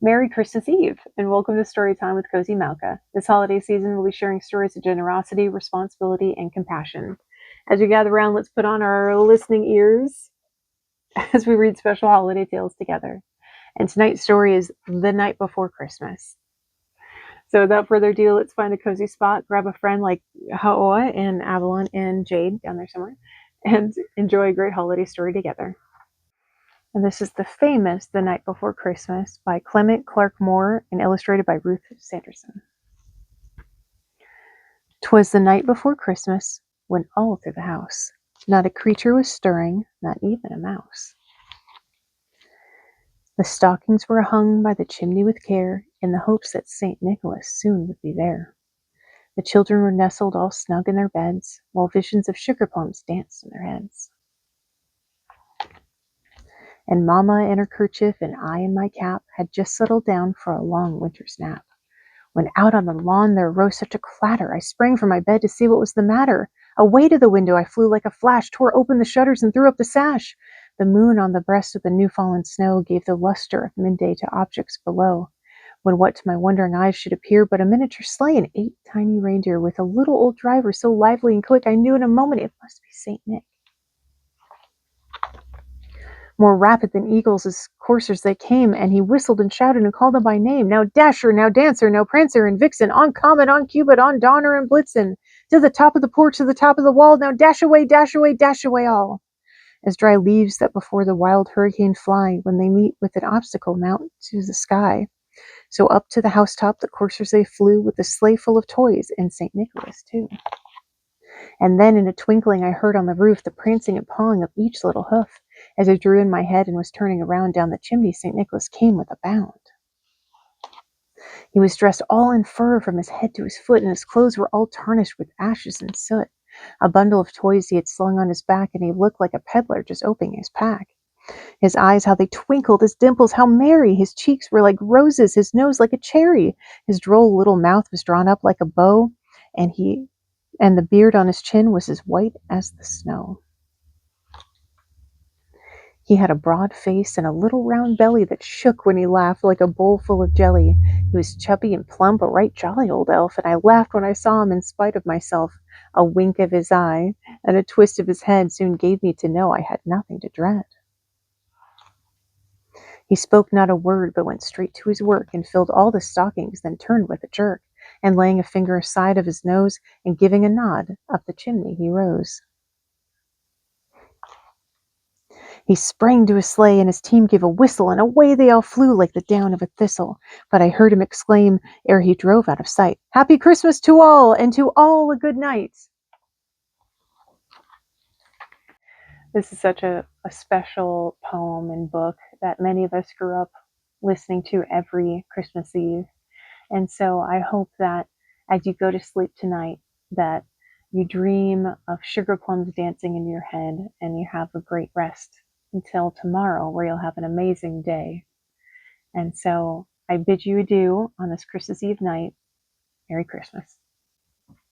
Merry Christmas Eve, and welcome to Storytime with Cozy Malka. This holiday season, we'll be sharing stories of generosity, responsibility, and compassion. As we gather around, let's put on our listening ears as we read special holiday tales together. And tonight's story is The Night Before Christmas. So without further ado, let's find a cozy spot, grab a friend like Haoa and Avalon and Jade down there somewhere, and enjoy a great holiday story together. And this is the famous The Night Before Christmas by Clement Clarke Moore and illustrated by Ruth Sanderson. 'Twas the night before Christmas, when all through the house not a creature was stirring, not even a mouse. The stockings were hung by the chimney with care, in the hopes that St. Nicholas soon would be there. The children were nestled all snug in their beds, while visions of sugar plums danced in their heads. And Mamma in her kerchief and I in my cap had just settled down for a long winter's nap, when out on the lawn there arose such a clatter, I sprang from my bed to see what was the matter. Away to the window I flew like a flash, tore open the shutters and threw up the sash. The moon on the breast of the new-fallen snow gave the luster of midday to objects below, when what to my wondering eyes should appear but a miniature sleigh and 8 tiny reindeer with a little old driver so lively and quick I knew in a moment it must be St. Nick. More rapid than eagles as coursers they came, and he whistled and shouted and called them by name. Now Dasher, now Dancer, now Prancer and Vixen, on Comet, on Cupid, on Donner and Blitzen, to the top of the porch, to the top of the wall, now dash away, dash away, dash away all. As dry leaves that before the wild hurricane fly, when they meet with an obstacle mount to the sky. So up to the housetop the coursers they flew, with the sleigh full of toys, and St. Nicholas too. And then in a twinkling I heard on the roof the prancing and pawing of each little hoof. As I drew in my head and was turning around down the chimney, St. Nicholas came with a bound. He was dressed all in fur from his head to his foot, and his clothes were all tarnished with ashes and soot. A bundle of toys he had slung on his back, and he looked like a peddler just opening his pack. His eyes, how they twinkled, his dimples, how merry! His cheeks were like roses, his nose like a cherry. His droll little mouth was drawn up like a bow, and the beard on his chin was as white as the snow. He had a broad face and a little round belly that shook when he laughed like a bowl full of jelly. He was chubby and plump, a right jolly old elf, and I laughed when I saw him in spite of myself. A wink of his eye and a twist of his head soon gave me to know I had nothing to dread. He spoke not a word, but went straight to his work and filled all the stockings, then turned with a jerk, and laying a finger aside of his nose and giving a nod, up the chimney he rose. He sprang to his sleigh, and his team gave a whistle, and away they all flew like the down of a thistle. But I heard him exclaim, ere he drove out of sight, "Happy Christmas to all, and to all a good night." This is such a special poem and book that many of us grew up listening to every Christmas Eve. And so I hope that as you go to sleep tonight, that you dream of sugar plums dancing in your head and you have a great rest until tomorrow, where you'll have an amazing day. And so I bid you adieu on this Christmas Eve night. Merry Christmas.